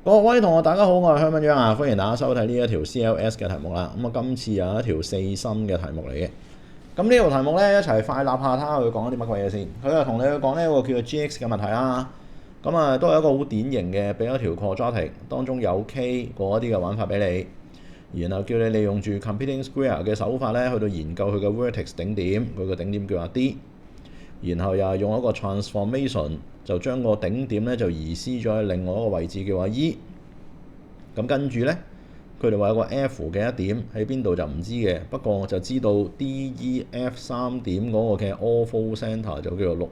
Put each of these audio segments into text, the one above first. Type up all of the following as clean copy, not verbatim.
各位同學大家好，我係香文章啊，歡迎大家收睇呢一條 CLS 嘅題目啦。咁啊，今次有一條四心嘅題目嚟嘅。咁呢條題目咧，一齊快立下睇下佢講啲乜鬼嘢先。佢就同你去講呢一個叫做 GX 嘅問題啦。咁啊，都係一個好典型嘅，俾一條 quadratic 當中有 K 嗰啲嘅玩法俾你，然後叫你利用住 computing square 嘅手法咧，去到研究佢嘅 vertex 頂點，佢個頂點叫阿 D， 然後又係用一個 transformation 就將個頂點咧就移師咗去另外一個位置叫阿 E。咁跟住咧，佢哋話有個 F 嘅一點喺邊度就唔知嘅，不過我就知道 DEF 3點嗰個嘅 ortho centre 就叫做60。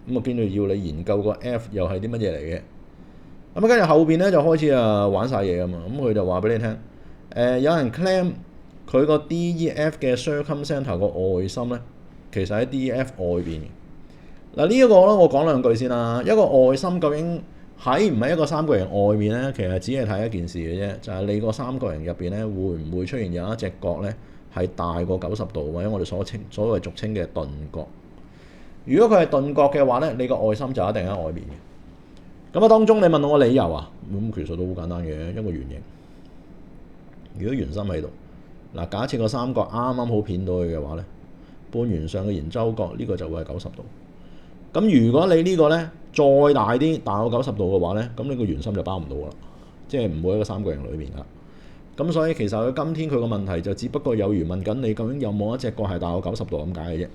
咁啊，跟住要你研究個 F 又係啲乜嘢嚟嘅？咁跟住後邊咧就開始玩晒嘢啊嘛。咁佢就話俾你聽，有人 claim 佢個 DEF 嘅 circumcenter 個外心咧，其實喺 DEF 外邊嘅。嗱呢一個咧，我講兩句先啦。一個外心究竟喺唔喺一個三角形外面咧？其實只係睇一件事嘅啫，就係你個三角形入邊咧，會唔會出現有一隻角咧係大過90度，或者我哋所謂俗稱嘅鈍角。如果佢係鈍角嘅話咧，你個外心就一定喺外面嘅。咁啊，當中你問我理由啊，咁其實都好簡單嘅，一個圓形。如果圓心喺度，嗱，假設個三角啱啱好片到佢嘅話咧，半圓上嘅圓周角呢個就會係90度。咁如果你呢個咧再大啲，大過90度嘅話咧，咁你個圓心就包唔到啦，即係唔會喺個三角形裏面噶。咁所以其實佢今天佢個問題就只不過有如問緊你究竟有冇一隻角係大過90度咁解嘅啫。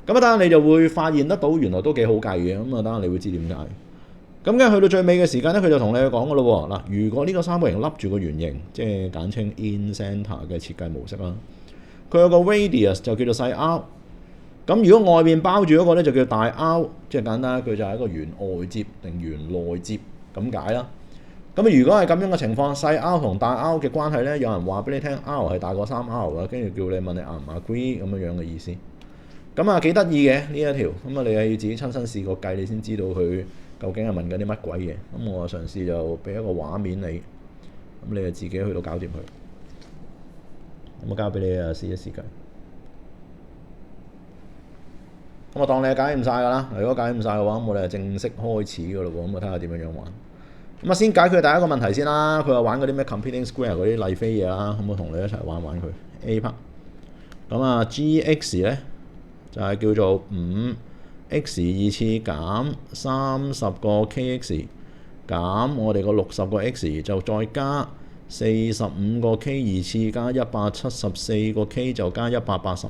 咁啊，等下你就會發現得到原來都幾好計嘅。咁啊，等下你會知點解。咁跟住去到最尾嘅時間咧，佢就同你講噶咯喎。嗱，如果呢個三角形笠住個圓形，即係簡稱 in center 嘅設計模式啦，佢有個 radius 就叫做細 r。咁如果外面包住嗰個咧就叫大 R， 即係簡單，佢就係一個圓外接定圓內接咁解啦。咁如果係咁樣嘅情況，細 R 同大 R 嘅關係咧，有人話俾你聽 R 係大過3R 嘅，跟住叫你問你啱唔啱 agree 咁樣嘅意思。咁啊幾得意嘅呢一條，咁啊你係要自己親身試過計，你先知道佢究竟係問緊啲乜鬼嘢。咁我嘗試就俾一個畫面你，咁你就自己去到搞掂佢。咁我交俾你試一試計。咁我當你係解唔晒㗎啦。如果解唔晒嘅話，咁我哋就正式開始㗎咯喎。咁我睇下點樣玩。咁啊，先解決第一個問題先啦。佢話玩嗰啲咩 computing square 嗰啲麗飛嘢啦。咁我同你一齊玩玩佢 A part。咁啊 GX 咧就係叫做5x2次減30個 kx 減我哋個60個 x 就再加45個 k 次加174個 k 就加180。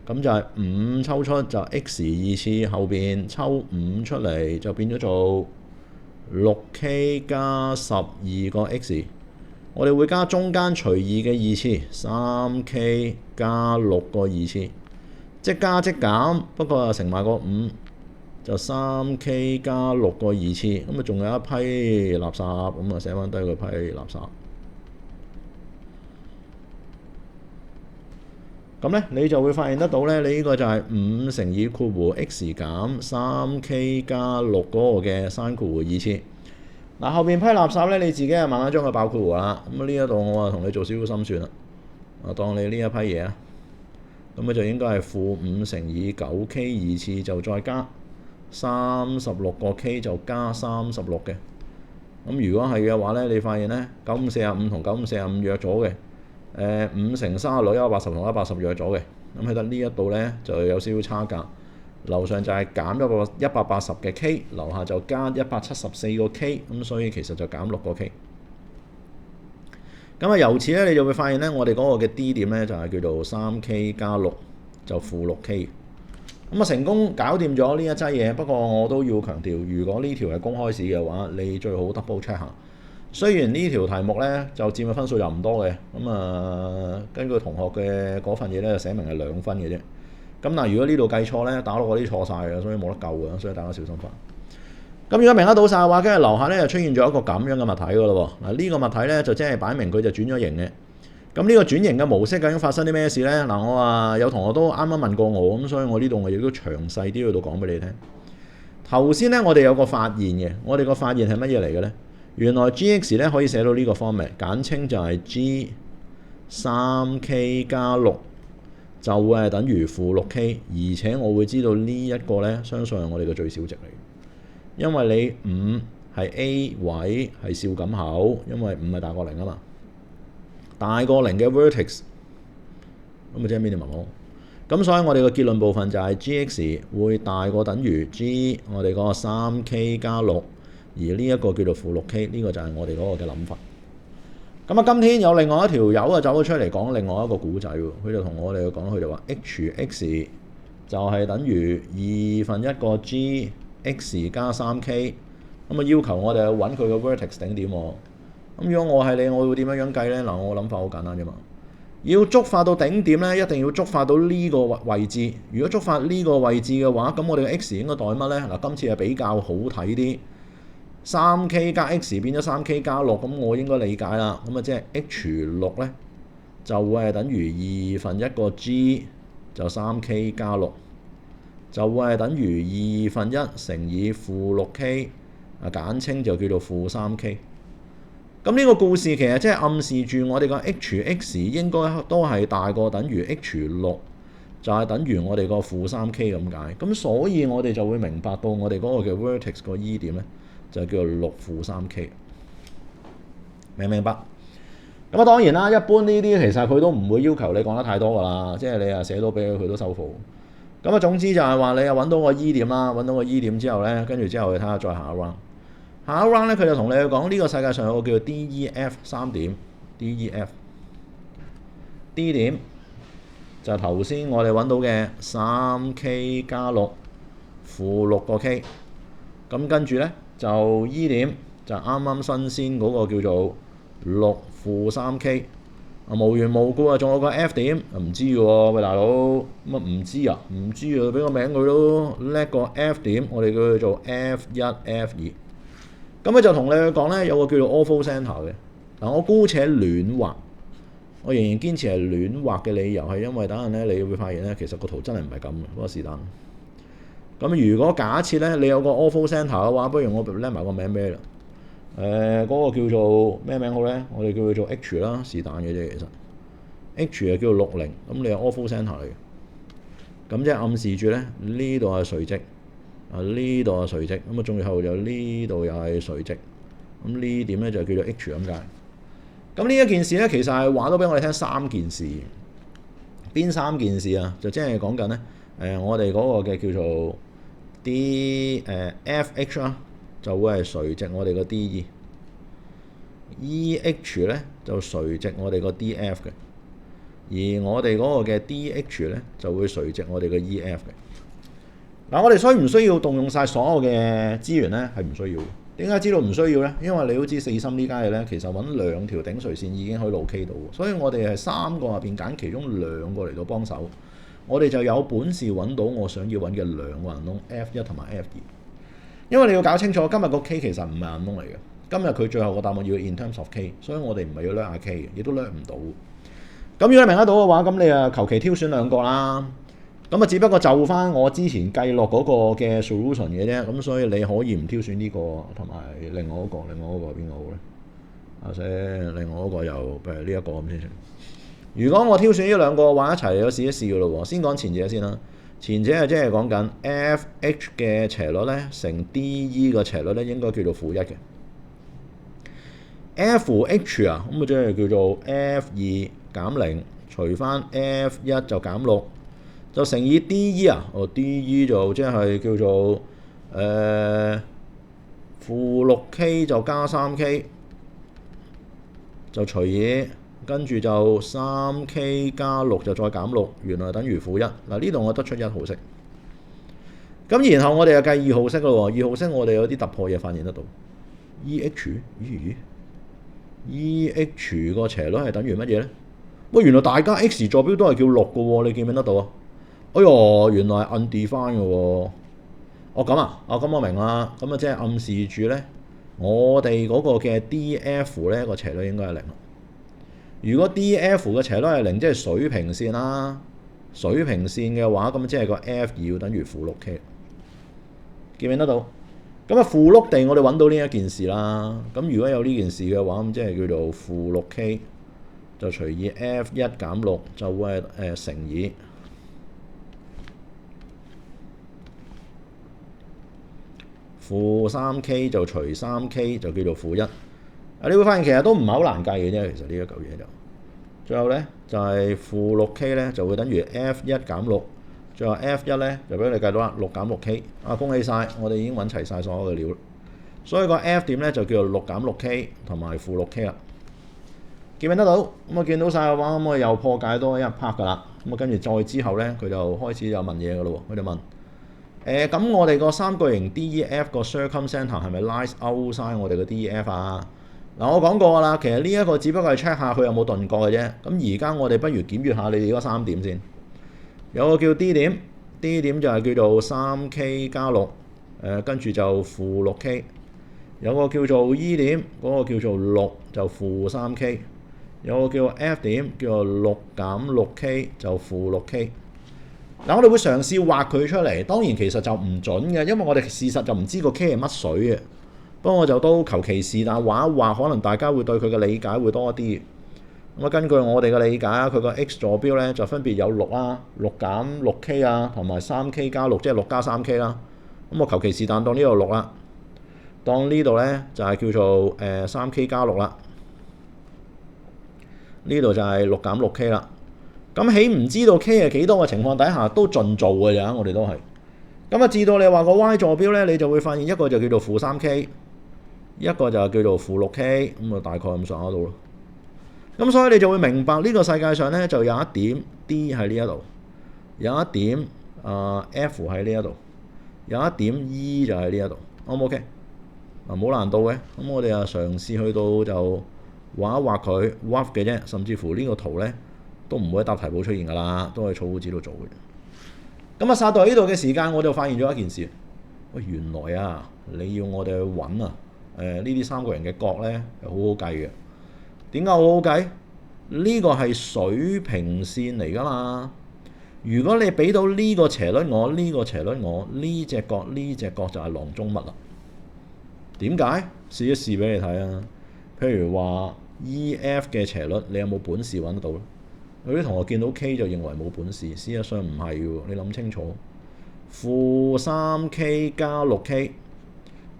咁就係5抽出就 x2次後邊抽5出嚟就變咗做 6k 加12個 x， 我哋會加中間隨意嘅2次 3k 加6個2次，即加即減，不過又乘埋個5就 3k 加6個2次，咁啊仲有一批垃圾，咁啊寫翻低個批垃圾。咁咧，你就會發現得到咧，你呢個就係5乘以括弧 x 減 3k 加6嗰個嘅3括弧2次。嗱，後邊批垃圾咧，你自己係慢慢將佢爆括弧啦。咁呢一度我同你做少少心算啦。當你呢一批嘢啊，咁佢就應該係-5乘以9k 2次就再加36個 k 就加36嘅。咁如果係嘅話咧，你發現咧9545同9545約咗嘅。5乘36 180同180約咗嘅，咁喺得呢一度咧就有少少差價。樓上就係減180嘅 k， 樓下就加174個 k， 咁所以其實就減6個 k。咁啊由此咧你就會發現咧，我哋嗰個嘅 D 點咧就係叫做 3k 加6就負6k。咁啊成功搞掂咗呢一劑嘢，不過我都要強調，如果呢條係公開試嘅話，你最好 double check 下。雖然呢條題目咧就佔嘅分數又唔多嘅，咁根據同學嘅嗰份嘢咧就寫明係2分嘅啫。咁但係如果呢度計錯咧，打落嗰啲錯晒嘅，所以冇得救嘅，所以大家小心翻。咁如果明得到晒嘅話，跟住樓下咧就出現咗一個咁樣嘅物體噶咯喎。嗱呢個物體咧就即係擺明佢就轉咗型嘅。咁呢個轉型嘅模式究竟發生啲咩事咧？嗱我話有同學都啱啱問過我，咁所以我呢度我亦都詳細啲去到講俾你聽。頭先咧我哋有個發現嘅，我哋個發現係乜嘢嚟嘅咧？原來 GX 咧可以寫到呢個 format， 簡稱就係 G 3k 加6就會係等於負6k， 而且我會知道呢一個咧相信係我哋嘅最小值嚟嘅，因為你係 A 位係笑緊口，因為5係大過0啊嘛。大過0嘅 vertex 咁咪即係 minimum 咯。咁所以我哋個結論部分就係 Gx 會大過等於 G 我哋嗰個 3K 加6，而呢一個叫做負 6K， 呢個就係我哋嗰個嘅諗法。咁啊，今天有另外一條友啊走咗出嚟講另外一個古仔喎，佢就同我哋講，佢就話 Hx 就係等於1/2個 Gx 加 3K， 咁啊要求我哋去揾佢個 vertex 頂點喎。咁如果我係你，我會點樣計呢？嗱，我諗法好簡單啫嘛。要觸發到頂點咧，一定要觸發到呢個位置。如果觸發呢個位置嘅話，咁我哋嘅 x 應該代乜呢？嗱，今次係比較好睇啲。3K 加 x 變咗 3K 加6，咁我應該理解啦。咁啊，即係 h6咧就會係等於1/2個 G 就 3K 加6，就會係等於1/2乘以負 6K， 啊簡稱就叫做負 3K。咁呢個故事其實即係暗示住我哋個 Hx 應該都係大過等於 h6，就係等於我哋個負 3K 咁解。咁所以我哋就會明白到我哋嗰個嘅 vertex 個 E 點咧，就叫做6負 3K。明唔明白？咁啊當然啦，一般呢啲其實佢都唔會要求你講得太多㗎啦，即係你啊寫到俾佢都收貨。咁啊總之就係話你啊揾到個 E 點啦，揾到個 E 點之後咧，跟住之後你睇下再下一 round。下一 round 咧，佢就同你去講呢個世界上有個叫做 DEF 3點 ，DEF D 點就頭先我哋揾到嘅 3K 加6負6個 K， 咁跟住咧就 E 點就啱啱新鮮嗰個叫做6負 3K， 啊無緣無故啊仲有個 F 點，唔知喎，喂大佬咁啊唔知啊，唔知啊俾個名佢咯，叻個 F 點，我哋叫佢做 F1 F2。咁佢就同你去講咧，有個叫做 Ortho Center 嘅。嗱，我姑且亂畫，我仍然堅持係亂畫嘅理由係因為等陣咧，你會發現咧，其實個圖真係唔係咁嘅，不過是但。咁如果假設咧你有個 Ortho Center 嘅話，不如我拎埋個名俾你啦。嗰個叫做咩名好咧？我哋叫佢做 H 啦，是但嘅啫，其實 H 係叫做60，咁你係 Ortho Center 嚟嘅。咁即係暗示住咧，呢度係垂直。呢度係垂直，咁啊仲後就呢度又係垂直，咁呢點咧就叫做 H 咁解。咁呢一件事咧，其實係話到俾我哋聽3件事。邊3件事啊？就即係講緊咧，我哋嗰個嘅叫做 FH 啦，就會係垂直我哋個 DE。EH 咧就垂直我哋個 DF 嘅，而我哋嗰個嘅 DH 咧就會垂直我哋個 EF 嘅。嗱，我哋需唔需要動用晒所有嘅資源咧？係唔需要。點解知道唔需要咧？因為你都知四心呢家嘢咧，其實揾2條頂垂線已經可以locate到，所以我哋係3個入邊揀其中2個嚟到幫手，我哋就有本事揾到我想要揾嘅2個unknown F1同埋 F2。因為你要搞清楚，今日個 K 其實唔係unknown嚟嘅，今日佢最後個答案要 in terms of K， 所以我哋唔係要掠下 K 嘅，亦都掠唔到。咁如果你明得到嘅話，咁你啊求其挑選2個啦。咁啊，只不過就翻我之前計落嗰個嘅 solution 嘅啫，咁所以你可以唔挑選呢個同埋另外一個，另外一個邊個好咧？或者另外一個又譬如呢一個咁先算。如果我挑選呢2個嘅話，一齊有試一試嘅咯喎。先講前者先啦，前者係即係講緊 FH 嘅斜率咧乘 DE 嘅斜率咧應該叫做負1嘅。FH 啊，咁啊即係叫做 F2 減0除翻 F1就減6。就乘以 DE 啊，DE 就即係叫做負 6K 就加 3K， 就除以跟住就 3K 加6就再減6，原來等於負1。嗱呢度我得出1號式。咁然後我哋又計2號式咯喎，2號式我哋有啲突破嘢發現得到。EH 個斜率係等於乜嘢咧？喂，原來大家 X 坐標都係叫6嘅喎，你見唔見得到啊？哎呦，原來係 undefined 嘅喎。咁啊，咁我明啦。咁啊，即係暗示住咧，我哋嗰個嘅 DF 咧個斜率應該係0。如果 DF 嘅斜率係0，即係水平線啦。水平線嘅話，咁即係個 F2 要等於負 6K。見唔見得到？咁啊，負碌地我哋揾到呢一件事啦。咁如果有呢件事嘅話，咁即係叫做負 6K， 就除以 F1 減6就會係乘以負負 3K 就除 3K 就叫做負1。你會發現其實都唔係好難計嘅啫，其實呢一嚿嘢就。最後咧就係負 6K 咧就會等於 F1 減6，最後 F1 咧就俾你計到啦，6減 6K。恭喜晒，我哋已經揾齊晒所有嘅料。所以個 F 點咧就叫做6減 6K 同埋負 6K 啦。見唔見得到？咁見到晒嘅話，咁我又破解多一 part 㗎啦。咁跟住再之後咧，佢就開始有問嘢㗎咯喎。佢就問咁我哋個三角形 DEF 個 circumcenter 係咪 lies outside 我哋嘅 DEF 啊？我講過㗎啦，其實呢一個只不過係 check 下佢有冇鈍角嘅啫。咁而家我哋不如檢閲下你哋嗰3點先。有個叫 D 點 ，D 點就係叫做 3K 加6，跟住就負 6K。有個叫做 E 點，嗰個叫做6就負 3K。有個叫 F 點，叫做6減 6K 就負 6K。我哋會嘗試畫佢出嚟，當然其實就唔準嘅，因為我哋事實就唔知個 K 係乜水嘅。不過我就都求其是但畫一畫，可能大家會對佢嘅理解會多啲。咁根據我哋嘅理解啊，佢個 X 坐標咧就分別有6啦、6減 6K 啊，同埋 3K 加6，即係6加 3K 啦。咁我求其是但當呢度6啦，當呢度咧就係叫做3K 加6啦。呢度就係6減 6K 啦。咁喺唔知道 K 係幾多嘅情況底下，都盡做嘅咋，我哋都係。咁至到你話個 Y 坐標咧，你就會發現一個就叫做負 3K， 一個就叫做負 6K， 咁大概咁上下度咯。咁所以你就會明白呢個世界上咧就有一點 D 喺呢一度，有一點F 喺呢一度，有一點 E 就喺呢一度。O 唔 OK？冇難度嘅。咁我哋嘗試去到就畫一畫佢 rough 嘅啫，甚至乎呢個圖咧都唔會喺答題簿出現㗎啦，都係草稿紙度做嘅。咁殺到呢度嘅時間，我就發現咗一件事。喂，原來啊，你要我哋去揾啊，呢啲三角形嘅角咧係好好計嘅。點解好好計？呢個係水平線嚟㗎嘛。如果你俾到呢個斜率我，呢個斜率我，呢隻角就係囊中物啦。點解？試一試俾你睇啊。譬如話 EF 嘅斜率，你有冇本事揾得到咧？有啲同學見到 K 就認為冇本事，事實上唔係喎。你諗清楚，負 3K 加 6K，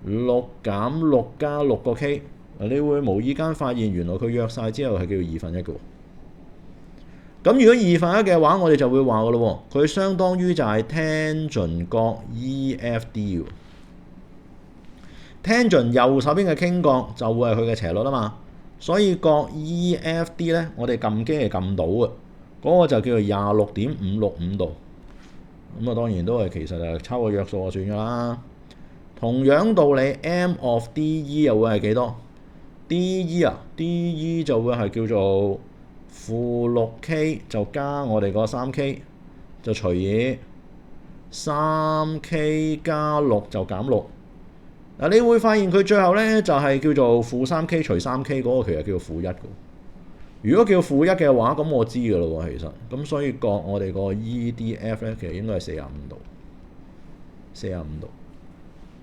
6減6加6個 K。你會無意間發現原來佢約晒之後係叫2分1嘅喎。咁如果2分1嘅話，我哋就會話嘅咯喎，佢相當於就係 tangent 角 EFD 喎。tangent 右手邊嘅傾角就會係佢嘅斜率啊嘛，所以角 EFD 咧，我哋撳機係撳到嘅，嗰個就叫做26.565度。咁啊，當然都係其實係抄個約數就算㗎啦。同樣道理 ，M of DE 又會係幾多？DE 啊 ，DE 就會係叫做負 6K 就加我哋個 3K 就除以 3K 加6就減6。你會發現佢最後咧就係叫做負 3K 除 3K 嗰個其實叫做負1嘅。如果叫負1嘅話，咁我知㗎咯喎，其實咁所以角我哋個 EDF 咧其實應該係45度，45度。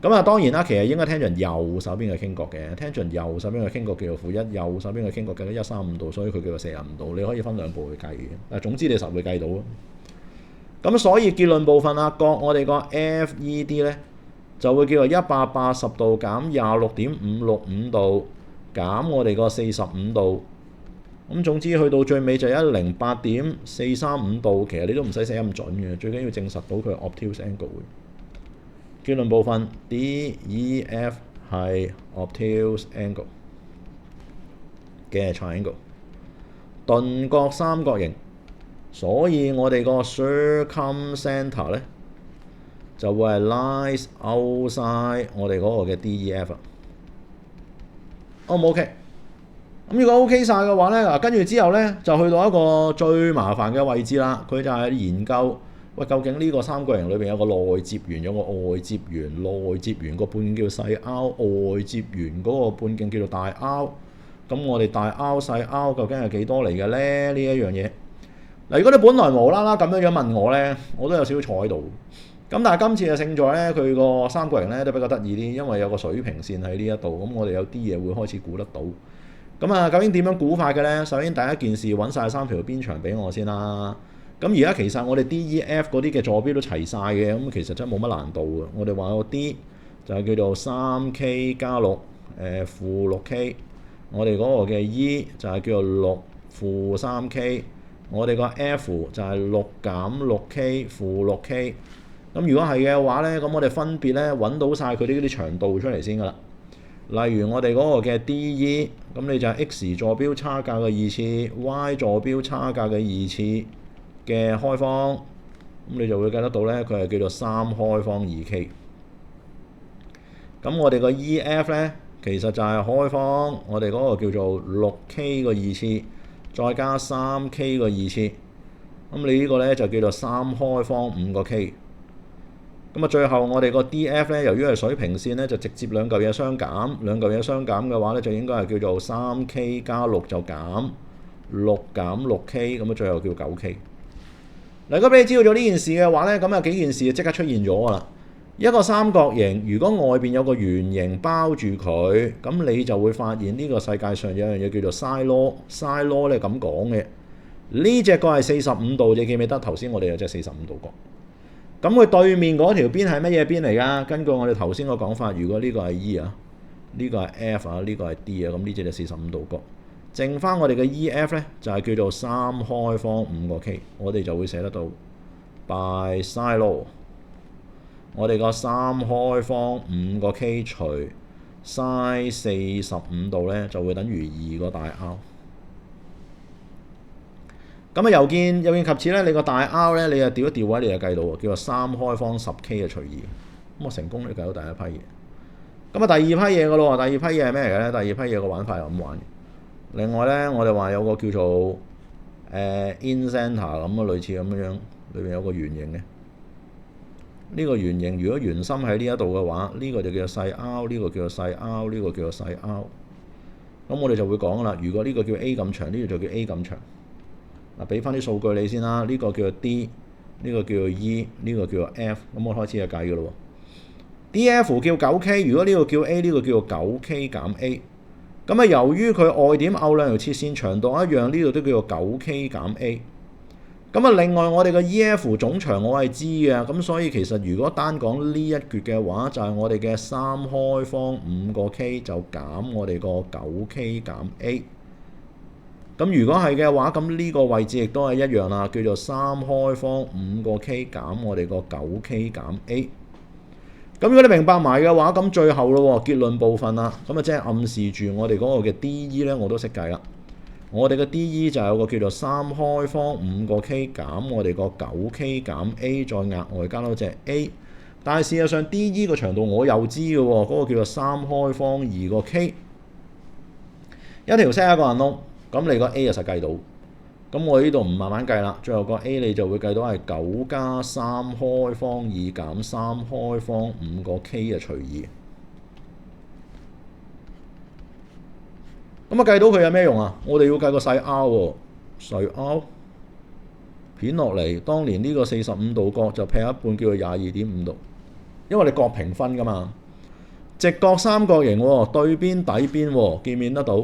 咁啊，當然啦，其實應該tangent右手邊嘅傾角嘅，tangent右手邊嘅傾角叫做負1，右手邊嘅傾角計到135度，所以佢叫做45度。你可以分兩步去計嘅，但總之你實會計到咯。咁所以結論部分啊，角我哋個 FED 咧就會叫做180度減26.565度減我哋個45度。咁總之去到最尾就108.435度，其實你都唔使寫咁準嘅，最緊要證實到佢係 obtuse angle 嘅。結論部分 DEF 係 obtuse angle 嘅 triangle 鈍角三角形，所以我哋個 circumcenter 咧就會係 lies outside 我哋嗰個嘅 DEF 啊。OK？咁如果 OK 晒嘅話咧，嗱跟住之後咧就去到一個最麻煩嘅位置啦，佢就係研究。喂，究竟呢個三角形裏邊有個內接圓，有個外接圓，內接圓個半徑叫細 R， 外接圓嗰個半徑叫做大 R。咁我哋大 R 細 R 究竟係幾多嚟嘅咧？呢一樣嘢嗱，如果你本來無啦啦咁樣問我咧，我都有少少坐喺度。咁但係今次嘅勝在咧，佢個三角形咧都比較得意啲，因為有個水平線喺呢一度，咁我哋有啲嘢會開始估得到。咁啊，究竟點樣估法嘅咧？首先第一件事揾晒3條邊長俾我先啦。咁而家其實我哋 DEF 嗰啲嘅坐標都齊晒嘅，咁其實真係冇乜難度嘅。我哋話個 D 就係叫做3K 加6負6K。我哋嗰個嘅 E 就係叫做6負3K。我哋個 F 就係6減6K 負6K。咁如果係嘅話咧，咁我哋分別咧揾到晒佢啲長度出嚟先㗎啦。例如我哋嗰個嘅 DE， 咁你就係 x 坐標差價嘅二次 ，y 坐標差價嘅二次嘅開方，咁你就會計得到咧，佢係叫做3開方 2K。咁我哋個 EF 咧，其實就係開方，我哋嗰個叫做6K 個二次，再加3K 個二次。咁你呢個咧就叫做3開方5個 K。咁啊，最後我哋個 DF 咧，由於係水平線咧，就直接兩嚿嘢相減，兩嚿嘢相減嘅話咧，就應該係叫做3K 加6就減6減6K，咁啊最後叫 9K。嗱，如果俾你知道咗呢件事嘅話咧，咁有幾件事就即刻出現咗㗎啦。一個三角形，如果外邊有個圓形包住佢，咁你就會發現呢個世界上有樣嘢叫做 sine law。sine law 咧咁講嘅，呢隻角係45度，你記唔記得頭先我哋有隻45度角？咁佢對面嗰條邊係乜嘢邊嚟㗎？根據我哋頭先個講法，如果呢個係 E 啊，呢個係 F 啊，呢個係 D 啊，咁呢隻就45度角。剩翻我哋嘅 EF 咧，就係叫做3開方5個 K， 我哋就會寫得到 by sine law。我哋個3開方5個 K 除 sin 45度咧，就會等於2個大 R。咁啊，又見及此咧，你個大 R 咧，你就調一調位，你就計到喎，叫做3開方10K 嘅除2。咁我成功你計到第一批嘢。咁啊，第二批嘢嘅咯喎，第二批嘢係咩嚟嘅咧？第二批嘢個玩法係咁玩嘅。另外咧，我哋話有個叫做in center 咁啊，類似咁樣，裏面有個圓形嘅。呢個圓形如果圓心喺呢一度嘅話，呢個就叫做細 R， 呢個叫做細 R， 呢個叫做細 R。咁我哋就會講啦，如果呢個叫 A 咁長，呢個就叫 A 咁長。嗱，俾翻啲數據你先啦，呢個叫做 D， 呢個叫做 E， 呢個叫做 F。咁我開始就計嘅咯喎。DF 叫 9K， 如果呢個叫 A， 呢個叫做 9K 減 A。咁啊，由於佢外點拗兩條切線長度一樣，呢度都叫做 9K 減 A。咁啊，另外我哋嘅 EF 總長我係知嘅，咁所以其實如果單講呢一橛嘅話，就係我哋嘅3開方5個 K 就減我哋個 9K 減 A。咁如果係嘅話，咁呢個位置亦都係一樣啦，叫做3開方5個 K 減我哋個 9K 減 A。咁如果你明白埋嘅話，咁最後咯結論部分啦，咁啊即係暗示住我哋嗰個嘅 DE 咧，我都識計啦。我哋嘅 DE 就有個叫做3開方5個 K 減我哋個 9K 減 A， 再額外加多隻 A。但係事實上 DE 個長度我又知嘅喎，嗰個叫做3開方2個 K。一條 set 一個人窿，咁你個 A 就實計到。咁我呢度唔慢慢計啦，最後個 A 你就會計到係9加3開方2減3開方5個 K 嘅除2。咁啊計到佢有咩用啊？我哋要計個細 R 喎，細 R 片落嚟，當年呢個45度角就劈一半，叫做22.5度，因為你角平分噶嘛，直角三角形喎，對邊底邊喎，見唔見得到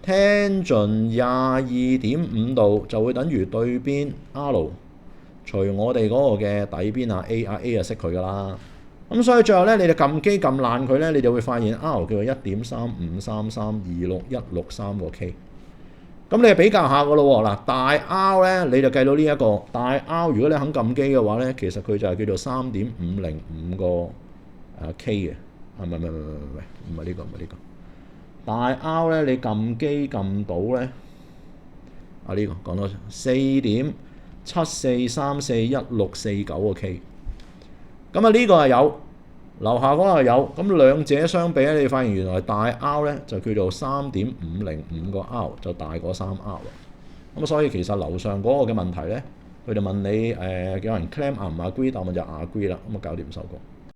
？tangent 22.5度就會等於對邊 R 除我哋嗰個嘅底邊啊 A 就識佢噶啦。咁所以最後咧，你哋撳機撳爛佢咧，你就會發現 R 叫做 1.353326163個 K。咁你就比較下噶咯喎，嗱大 R 咧你就計到呢一個大 R， 如果你肯撳機嘅話咧，其實佢就係叫做3.505個K 嘅，唔係呢個唔係呢個。大 R 咧你撳機撳到咧，呢個講多4.74341649個 K。咁啊呢個係有，樓下嗰個係有，咁兩者相比咧，你發現原來大 R 咧就叫做3.505個 R 就大過3R 喎。咁所以其實樓上嗰個嘅問題咧，佢就問你有人 claim 唔 agree，但係就 agree 啦，咁啊搞掂收工。